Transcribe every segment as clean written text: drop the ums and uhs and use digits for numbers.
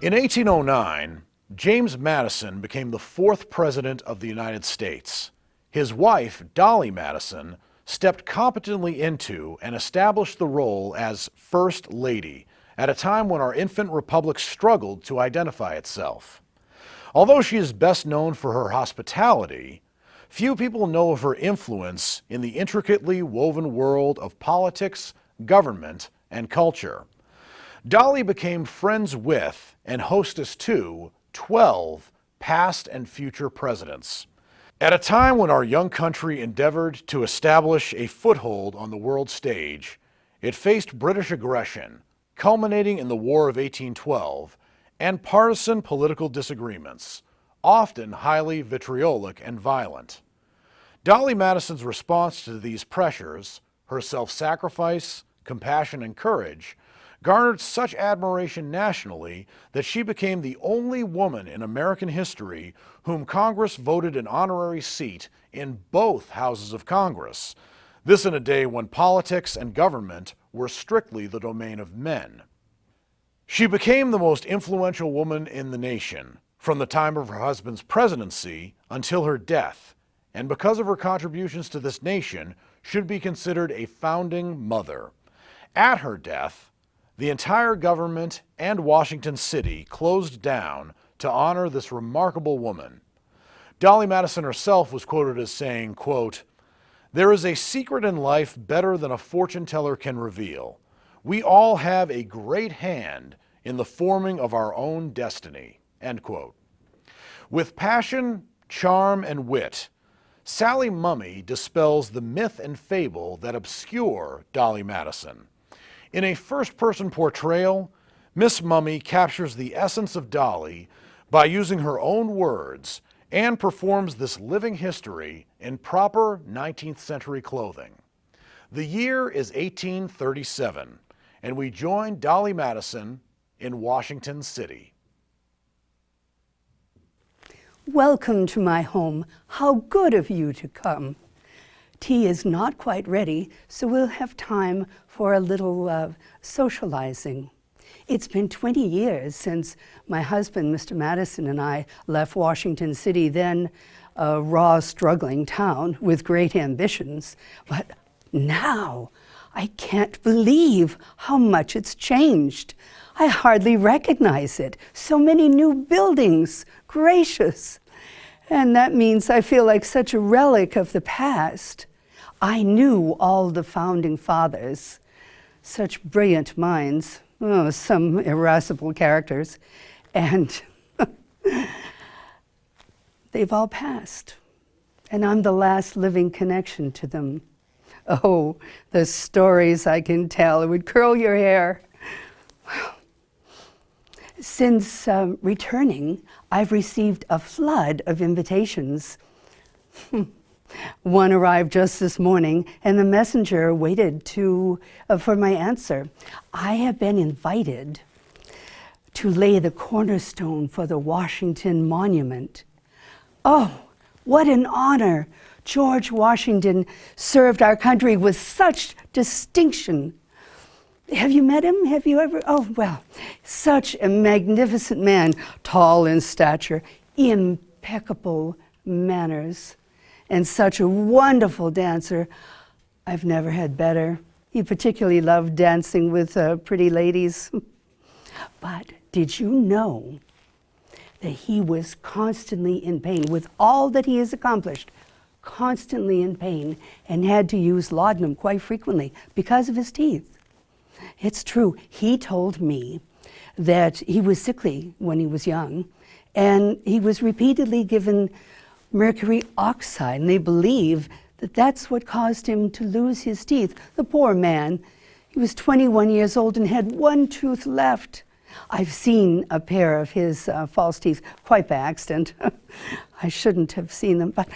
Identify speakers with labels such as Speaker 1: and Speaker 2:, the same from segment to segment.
Speaker 1: In 1809, James Madison became the fourth president of the United States. His wife, Dolley Madison, stepped competently into and established the role as First Lady at a time when our infant republic struggled to identify itself. Although she is best known for her hospitality, few people know of her influence in the intricately woven world of politics, government, and culture. Dolley became friends with and hostess to 12 past and future presidents. At a time when our young country endeavored to establish a foothold on the world stage, it faced British aggression, culminating in the War of 1812, and partisan political disagreements, often highly vitriolic and violent. Dolley Madison's response to these pressures, her self-sacrifice, compassion, and courage, garnered such admiration nationally that she became the only woman in American history whom Congress voted an honorary seat in both houses of Congress. This in a day when politics and government were strictly the domain of men. She became the most influential woman in the nation from the time of her husband's presidency until her death, and because of her contributions to this nation, should be considered a founding mother. At her death, the entire government and Washington City closed down to honor this remarkable woman. Dolley Madison herself was quoted as saying, quote, "There is a secret in life better than a fortune teller can reveal. We all have a great hand in the forming of our own destiny." End quote. With passion, charm, and wit, Sally Mummey dispels the myth and fable that obscure Dolley Madison. In a first-person portrayal, Miss Mummey captures the essence of Dolley by using her own words and performs this living history in proper 19th century clothing. The year is 1837, and we join Dolley Madison in Washington City.
Speaker 2: Welcome to my home. How good of you to come. Tea is not quite ready, so we'll have time for a little socializing. It's been 20 years since my husband, Mr. Madison, and I left Washington City, then a raw, struggling town with great ambitions. But now, I can't believe how much it's changed. I hardly recognize it. So many new buildings, gracious. And that means I feel like such a relic of the past. I knew all the founding fathers, such brilliant minds, some irascible characters, and they've all passed. And I'm the last living connection to them. Oh, the stories I can tell. It would curl your hair. Since returning, I've received a flood of invitations. One arrived just this morning, and the messenger waited for my answer. I have been invited to lay the cornerstone for the Washington Monument. Oh, what an honor! George Washington served our country with such distinction. Have you met him? Have you ever? Oh, well, such a magnificent man, tall in stature, impeccable manners, and such a wonderful dancer. I've never had better. He particularly loved dancing with pretty ladies. But did you know that he was constantly in pain with all that he has accomplished, constantly in pain, and had to use laudanum quite frequently because of his teeth? It's true. He told me that he was sickly when he was young, and he was repeatedly given mercury oxide, and they believe that that's what caused him to lose his teeth. The poor man, he was 21 years old and had one tooth left. I've seen a pair of his false teeth, quite by accident. I shouldn't have seen them, but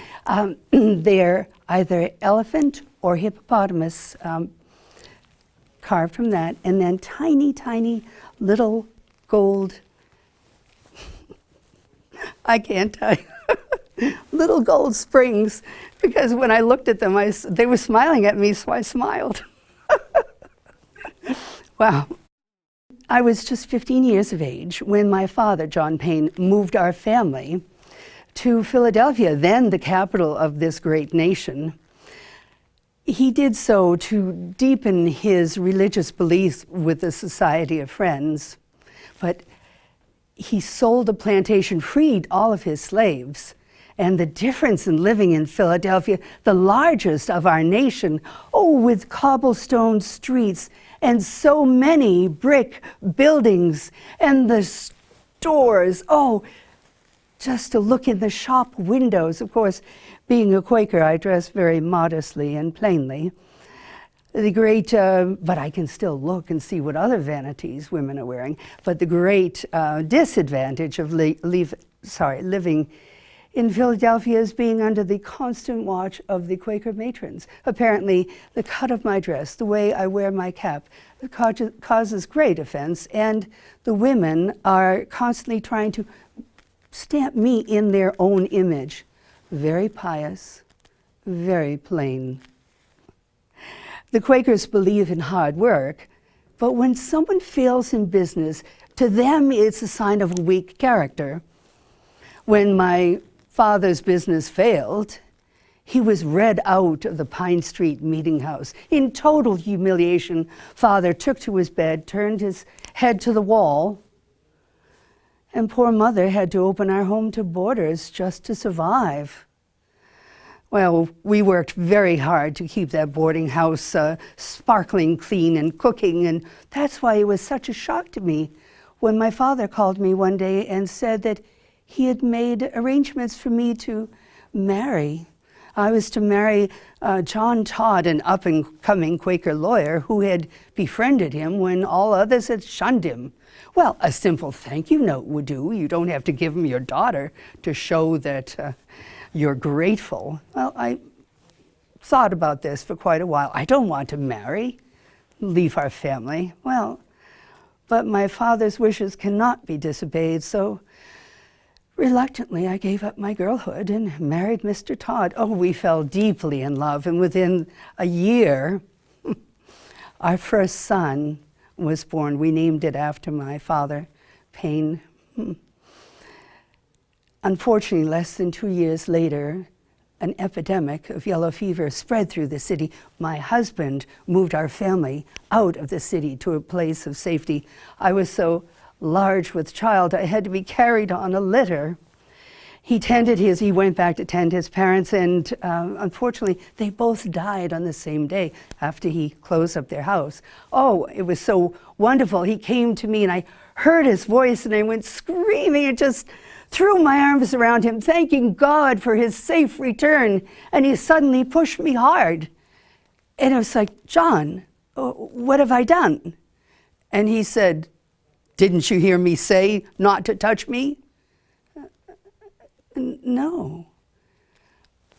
Speaker 2: they're either elephant or hippopotamus carved from that, and then tiny, tiny little gold, I can't tell you, little gold springs, because when I looked at them, they were smiling at me, so I smiled. Wow. I was just 15 years of age when my father, John Payne, moved our family to Philadelphia, then the capital of this great nation. He did so to deepen his religious beliefs with the Society of Friends, but he sold the plantation, freed all of his slaves, and the difference in living in Philadelphia, the largest of our nation, with cobblestone streets and so many brick buildings and the stores, just to look in the shop windows. Of course, being a Quaker, I dress very modestly and plainly. The great, but I can still look and see what other vanities women are wearing. But the great disadvantage of living in Philadelphia is being under the constant watch of the Quaker matrons. Apparently, the cut of my dress, the way I wear my cap, causes great offense, and the women are constantly trying to stamp me in their own image. Very pious, very plain. The Quakers believe in hard work, but when someone fails in business, to them it's a sign of a weak character. When my father's business failed, he was read out of the Pine Street meeting house. In total humiliation, father took to his bed, turned his head to the wall, and poor mother had to open our home to boarders just to survive. Well, we worked very hard to keep that boarding house sparkling clean and cooking, and that's why it was such a shock to me when my father called me one day and said that he had made arrangements for me to marry. I was to marry John Todd, an up-and-coming Quaker lawyer who had befriended him when all others had shunned him. Well, a simple thank you note would do. You don't have to give him your daughter to show that you're grateful. Well, I thought about this for quite a while. I don't want to marry, leave our family. Well, but my father's wishes cannot be disobeyed, so reluctantly I gave up my girlhood and married Mr. Todd. We fell deeply in love, and within a year, our first son was born. We named it after my father, Payne. Unfortunately, less than 2 years later, an epidemic of yellow fever spread through the city. My husband moved our family out of the city to a place of safety. I was so large with child, I had to be carried on a litter. He went back to tend his parents, and unfortunately, they both died on the same day after he closed up their house. It was so wonderful. He came to me, and I heard his voice, and I went screaming and just threw my arms around him, thanking God for his safe return, and he suddenly pushed me hard. And I was like, John, what have I done? And he said, didn't you hear me say not to touch me? No.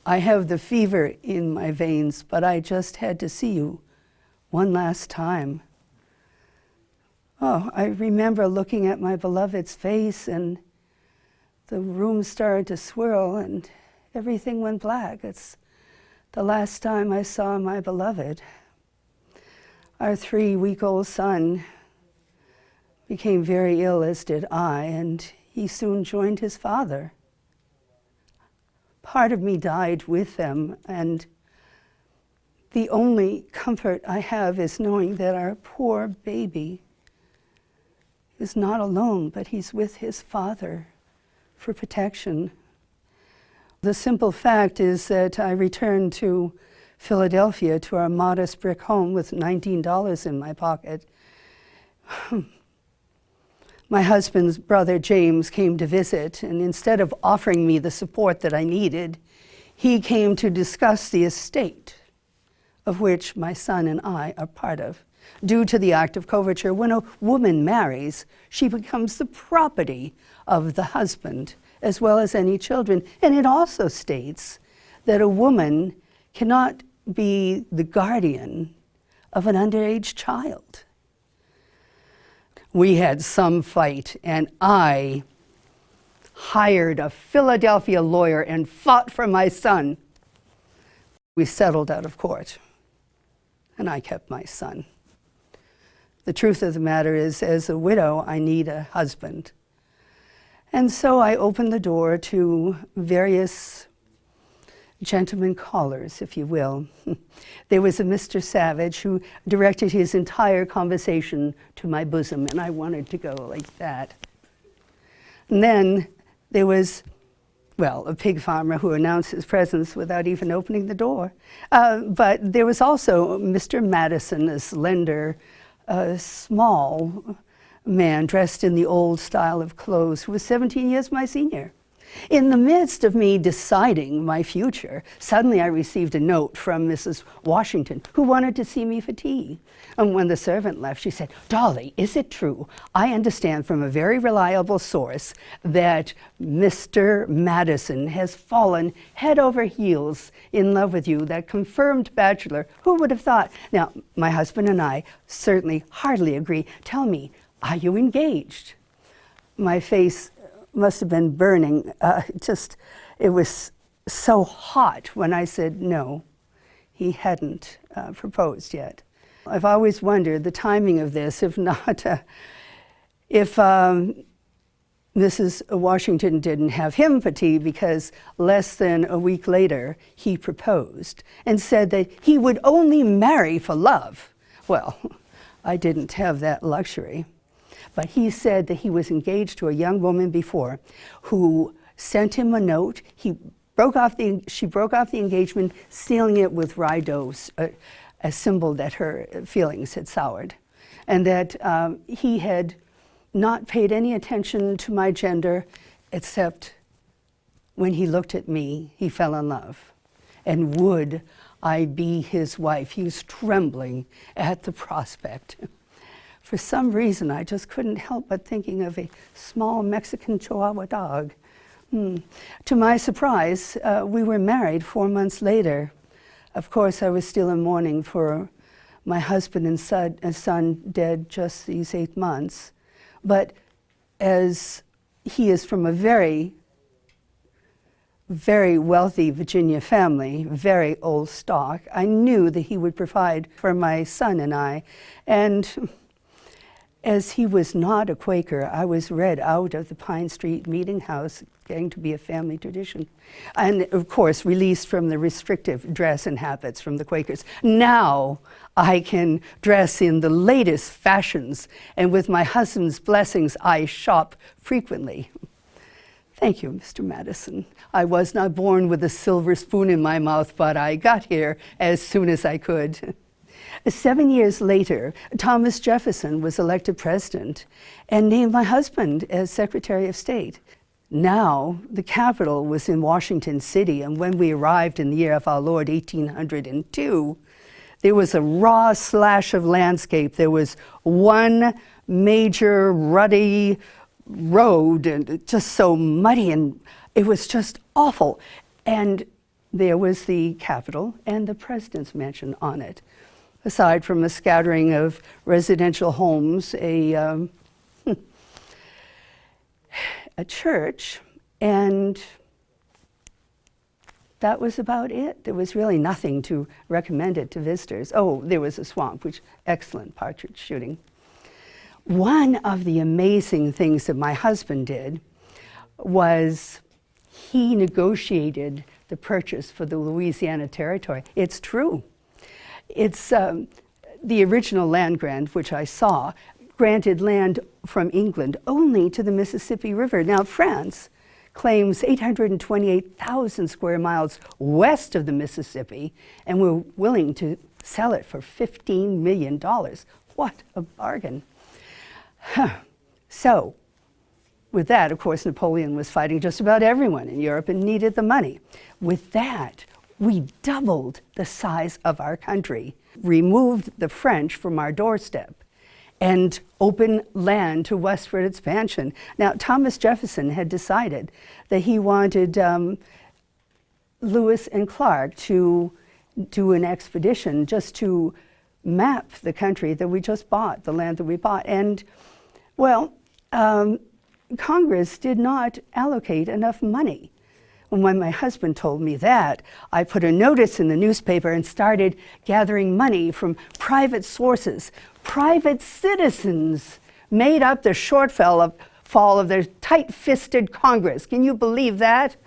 Speaker 2: I have the fever in my veins, but I just had to see you one last time. I remember looking at my beloved's face, and the room started to swirl and everything went black. It's the last time I saw my beloved. Our 3-week-old son became very ill, as did I, and he soon joined his father. Part of me died with them, and the only comfort I have is knowing that our poor baby is not alone, but he's with his father for protection. The simple fact is that I returned to Philadelphia to our modest brick home with $19 in my pocket. My husband's brother, James, came to visit, and instead of offering me the support that I needed, he came to discuss the estate of which my son and I are part of. Due to the act of coverture, when a woman marries, she becomes the property of the husband, as well as any children. And it also states that a woman cannot be the guardian of an underage child. We had some fight, and I hired a Philadelphia lawyer and fought for my son. We settled out of court, and I kept my son. The truth of the matter is, as a widow, I need a husband. And so I opened the door to various gentlemen callers, if you will. There was a Mr. Savage who directed his entire conversation to my bosom, and I wanted to go like that. And then there was, well, a pig farmer who announced his presence without even opening the door. But there was also Mr. Madison, a slender, small man dressed in the old style of clothes, who was 17 years my senior. In the midst of me deciding my future, suddenly I received a note from Mrs. Washington, who wanted to see me for tea. And when the servant left, she said, "Dolly, is it true? I understand from a very reliable source that Mr. Madison has fallen head over heels in love with you, that confirmed bachelor. Who would have thought?" Now, my husband and I certainly hardly agree. Tell me, are you engaged? My face must have been burning. It was so hot when I said no. He hadn't proposed yet. I've always wondered the timing of this, if Mrs. Washington didn't have him for tea, because less than a week later he proposed and said that he would only marry for love. Well, I didn't have that luxury. But he said that he was engaged to a young woman before who sent him a note. She broke off the engagement, sealing it with rye dough, a symbol that her feelings had soured, and that he had not paid any attention to my gender, except when he looked at me, he fell in love. And would I be his wife? He was trembling at the prospect. For some reason, I just couldn't help but thinking of a small Mexican Chihuahua dog. To my surprise, we were married 4 months later. Of course, I was still in mourning for my husband and son dead just these 8 months. But as he is from a very, very wealthy Virginia family, very old stock, I knew that he would provide for my son and I. And as he was not a Quaker, I was read out of the Pine Street Meeting House, getting to be a family tradition. And of course, released from the restrictive dress and habits from the Quakers. Now I can dress in the latest fashions, and with my husband's blessings, I shop frequently. Thank you, Mr. Madison. I was not born with a silver spoon in my mouth, but I got here as soon as I could. 7 years later, Thomas Jefferson was elected president and named my husband as Secretary of State. Now, the capital was in Washington City, and when we arrived in the year of our Lord, 1802, there was a raw slash of landscape. There was one major ruddy road, and just so muddy, and it was just awful. And there was the Capitol and the President's Mansion on it. Aside from a scattering of residential homes, a church, and that was about it. There was really nothing to recommend it to visitors. Oh, there was a swamp, which excellent partridge shooting. One of the amazing things that my husband did was he negotiated the purchase for the Louisiana Territory. It's true. It's the original land grant, which I saw, granted land from England only to the Mississippi River. Now, France claims 828,000 square miles west of the Mississippi, and we're willing to sell it for $15 million. What a bargain. So, with that, of course, Napoleon was fighting just about everyone in Europe and needed the money. With that, we doubled the size of our country, removed the French from our doorstep, and opened land to westward expansion. Now, Thomas Jefferson had decided that he wanted Lewis and Clark to do an expedition just to map the country that we just bought, the land that we bought. And, well, Congress did not allocate enough money. When my husband told me that, I put a notice in the newspaper and started gathering money from private sources. Private citizens made up the shortfall of their tight-fisted Congress. Can you believe that?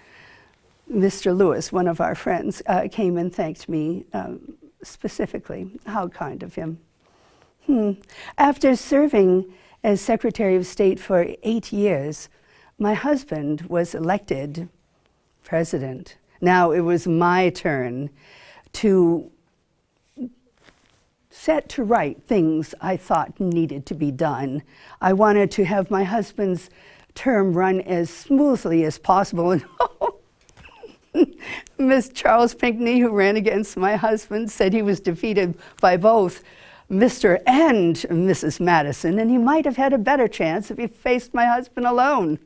Speaker 2: Mr. Lewis, one of our friends, came and thanked me specifically. How kind of him. After serving as Secretary of State for 8 years, my husband was elected president. Now it was my turn to set to right things I thought needed to be done. I wanted to have my husband's term run as smoothly as possible. And Miss Charles Pinckney, who ran against my husband, said he was defeated by both Mr. and Mrs. Madison, and he might have had a better chance if he faced my husband alone.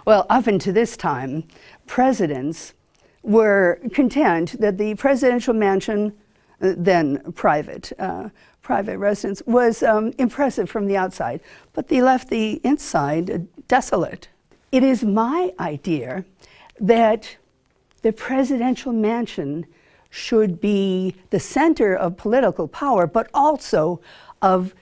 Speaker 2: Well, up until this time, presidents were content that the presidential mansion, then private residence, was impressive from the outside, but they left the inside desolate. It is my idea that the presidential mansion should be the center of political power, but also of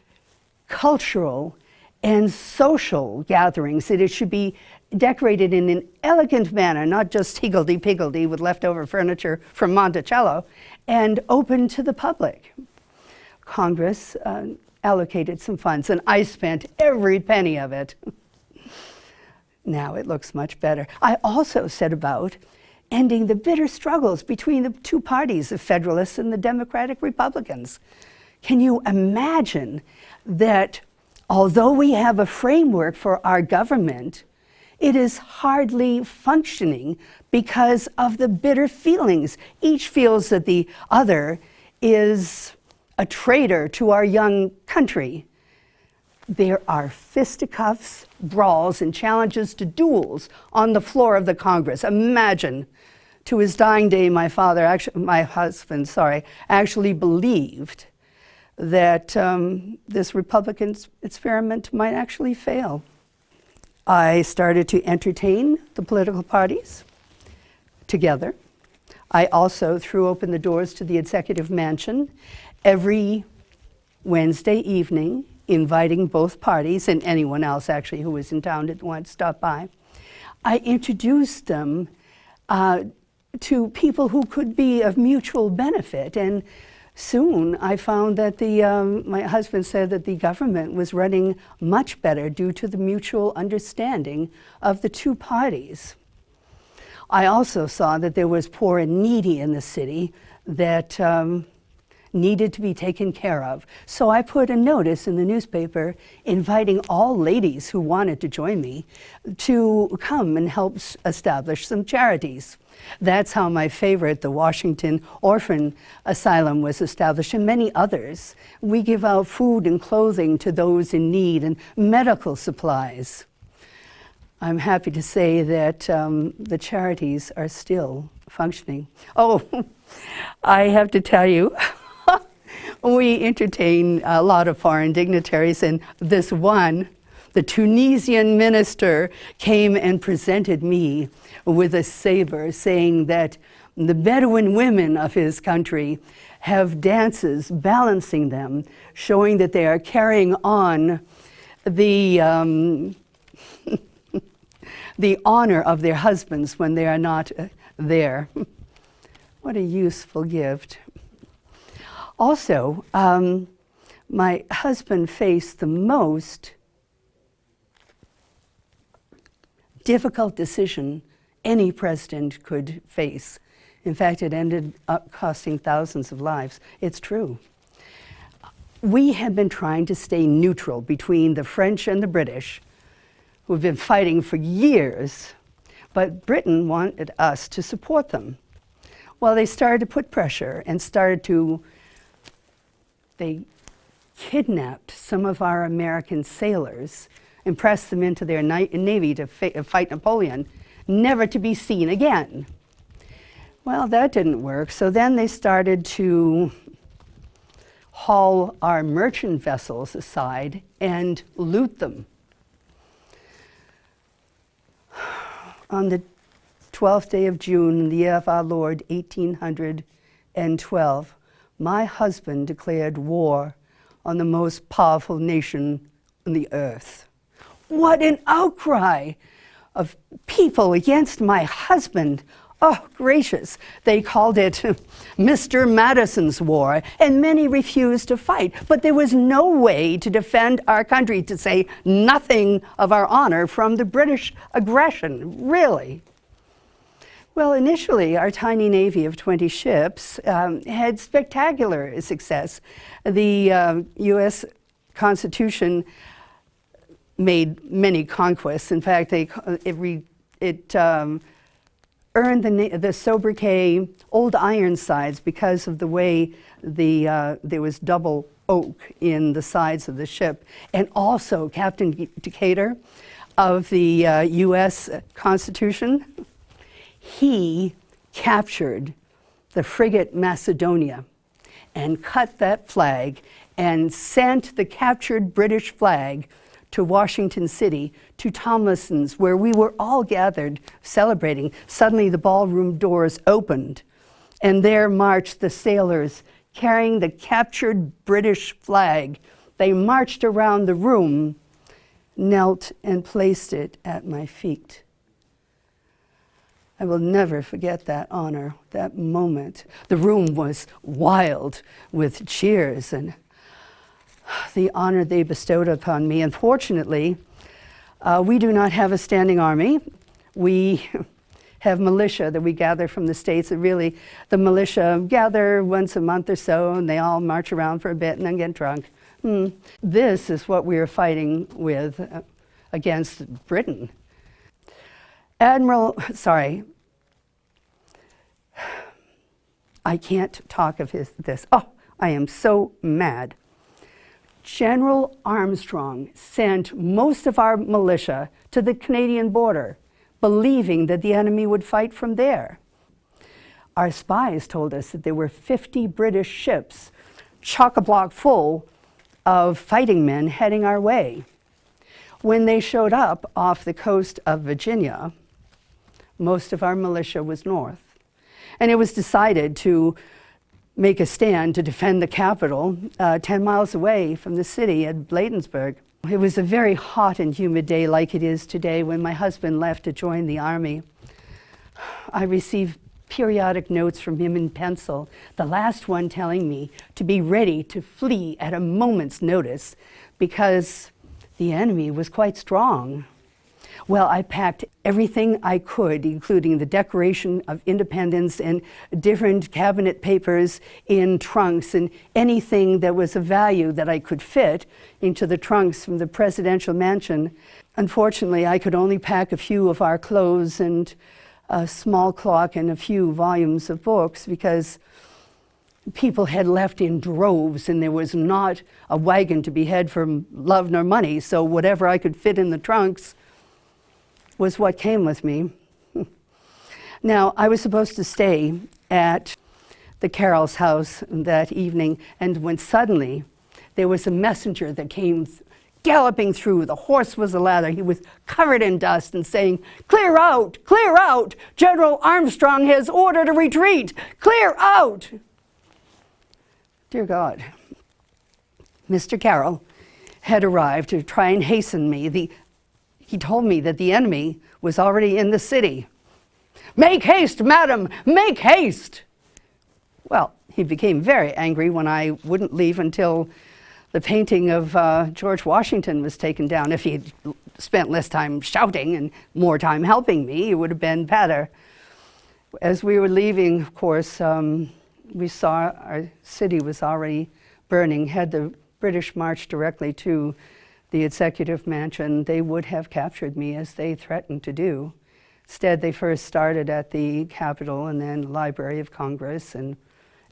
Speaker 2: cultural and social gatherings, that it should be decorated in an elegant manner, not just higgledy-piggledy with leftover furniture from Monticello, and open to the public. Congress allocated some funds, and I spent every penny of it. Now it looks much better. I also set about ending the bitter struggles between the two parties, the Federalists and the Democratic Republicans. Can you imagine that although we have a framework for our government, it is hardly functioning because of the bitter feelings? Each feels that the other is a traitor to our young country. There are fisticuffs, brawls, and challenges to duels on the floor of the Congress. Imagine, to his dying day, my husband, actually believed that this Republican experiment might actually fail. I started to entertain the political parties together. I also threw open the doors to the executive mansion every Wednesday evening, inviting both parties and anyone else actually who was in town that wanted to stop by. I introduced them to people who could be of mutual benefit, and soon I found that my husband said that the government was running much better due to the mutual understanding of the two parties. I also saw that there was poor and needy in the city that needed to be taken care of. So I put a notice in the newspaper inviting all ladies who wanted to join me to come and help establish some charities. That's how my favorite, the Washington Orphan Asylum, was established, and many others. We give out food and clothing to those in need and medical supplies. I'm happy to say that the charities are still functioning. Oh, I have to tell you, we entertain a lot of foreign dignitaries, and this one, the Tunisian minister, came and presented me with a saber, saying that the Bedouin women of his country have dances balancing them, showing that they are carrying on the the honor of their husbands when they are not there. What a useful gift. Also, my husband faced the most difficult decision any president could face. In fact, it ended up costing thousands of lives. It's true. We have been trying to stay neutral between the French and the British, who've been fighting for years, but Britain wanted us to support them. Well, they started to put pressure and they kidnapped some of our American sailors and pressed them into their navy to fight Napoleon, never to be seen again. Well, that didn't work, so then they started to haul our merchant vessels aside and loot them. On the 12th day of June, in the year of our Lord, 1812, my husband declared war on the most powerful nation on the earth. What an outcry of people against my husband. Oh, gracious. They called it Mr. Madison's War, and many refused to fight. But there was no way to defend our country, to say nothing of our honor from the British aggression, really. Well, initially, our tiny navy of 20 ships had spectacular success. The U.S. Constitution made many conquests. In fact, it earned the sobriquet Old Ironsides because of the way there was double oak in the sides of the ship. And also, Captain Decatur of the U.S. Constitution, he captured the frigate Macedonia and cut that flag and sent the captured British flag to Washington City, to Tomlinson's, where we were all gathered celebrating. Suddenly the ballroom doors opened, and there marched the sailors carrying the captured British flag. They marched around the room, knelt, and placed it at my feet. I will never forget that honor, that moment. The room was wild with cheers and the honor they bestowed upon me. Unfortunately, we do not have a standing army. We have militia that we gather from the States. And really, the militia gather once a month or so, and they all march around for a bit and then get drunk. This is what we are fighting with against Britain. I can't talk of this. Oh, I am so mad. General Armstrong sent most of our militia to the Canadian border, believing that the enemy would fight from there. Our spies told us that there were 50 British ships, chock-a-block full of fighting men heading our way. When they showed up off the coast of Virginia, most of our militia was north. And it was decided to make a stand to defend the capital 10 miles away from the city at Bladensburg. It was a very hot and humid day like it is today when my husband left to join the army. I received periodic notes from him in pencil, the last one telling me to be ready to flee at a moment's notice because the enemy was quite strong. Well, I packed everything I could, including the Declaration of Independence and different cabinet papers in trunks and anything that was of value that I could fit into the trunks from the presidential mansion. Unfortunately, I could only pack a few of our clothes and a small clock and a few volumes of books because people had left in droves and there was not a wagon to be had for love nor money, so whatever I could fit in the trunks was what came with me. Now, I was supposed to stay at the Carroll's house that evening, and when suddenly there was a messenger that came galloping through. The horse was a lather. He was covered in dust and saying, "Clear out! Clear out! General Armstrong has ordered a retreat! Clear out!" Dear God, Mr. Carroll had arrived to try and hasten me. He told me that the enemy was already in the city. "Make haste, madam! Make haste!" Well, he became very angry when I wouldn't leave until the painting of George Washington was taken down. If he had spent less time shouting and more time helping me, it would have been better. As we were leaving, of course, we saw our city was already burning. Had the British marched directly to the executive mansion, they would have captured me as they threatened to do. Instead, they first started at the Capitol and then Library of Congress, and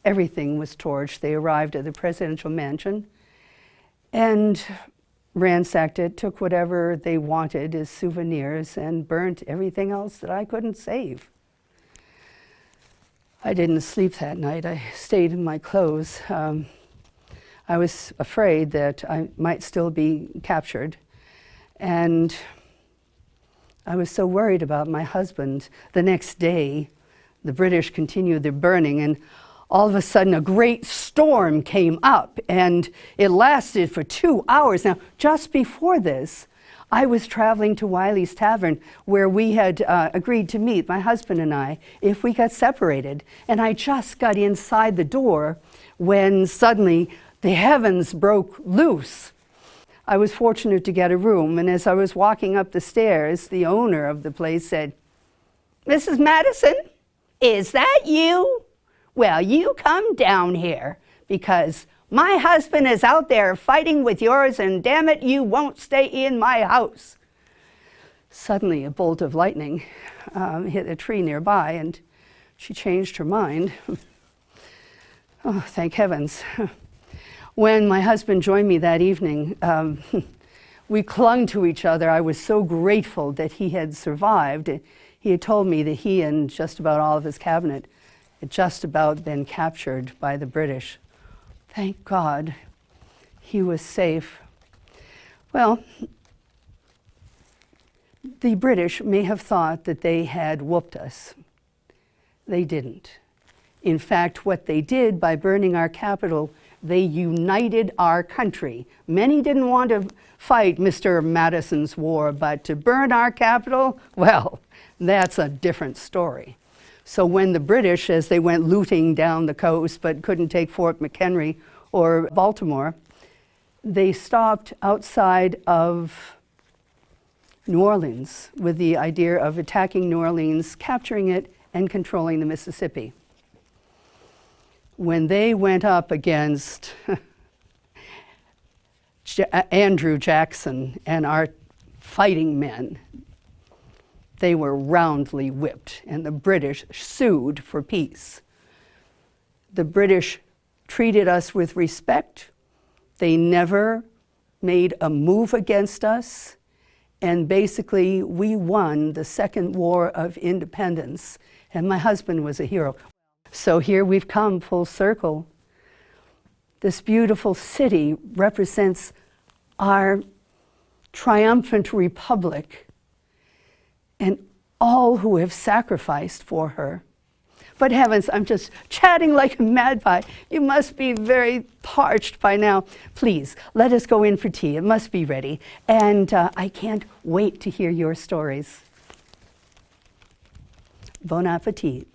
Speaker 2: everything was torched. They arrived at the presidential mansion and ransacked it, took whatever they wanted as souvenirs, and burnt everything else that I couldn't save. I didn't sleep that night. I stayed in my clothes. I was afraid that I might still be captured, and I was so worried about my husband. The next day, the British continued their burning, and all of a sudden a great storm came up, and it lasted for 2 hours. Now, just before this, I was traveling to Wiley's Tavern, where we had agreed to meet, my husband and I, if we got separated. And I just got inside the door when suddenly the heavens broke loose. I was fortunate to get a room, and as I was walking up the stairs, the owner of the place said, "Mrs. Madison, is that you? Well, you come down here, because my husband is out there fighting with yours, and damn it, you won't stay in my house." Suddenly, a bolt of lightning hit a tree nearby, and she changed her mind. Oh, thank heavens. When my husband joined me that evening, we clung to each other. I was so grateful that he had survived. He had told me that he and just about all of his cabinet had just about been captured by the British. Thank God he was safe. Well, the British may have thought that they had whooped us. They didn't. In fact, what they did by burning our capital, they united our country. Many didn't want to fight Mr. Madison's war, but to burn our capital, well, that's a different story. So when the British, as they went looting down the coast but couldn't take Fort McHenry or Baltimore, they stopped outside of New Orleans with the idea of attacking New Orleans, capturing it, and controlling the Mississippi. When they went up against Andrew Jackson and our fighting men, they were roundly whipped, and the British sued for peace. The British treated us with respect. They never made a move against us, and basically we won the Second War of Independence, and my husband was a hero. So here we've come full circle. This beautiful city represents our triumphant republic and all who have sacrificed for her. But heavens, I'm just chatting like a magpie. You must be very parched by now. Please, let us go in for tea. It must be ready. And I can't wait to hear your stories. Bon appetit.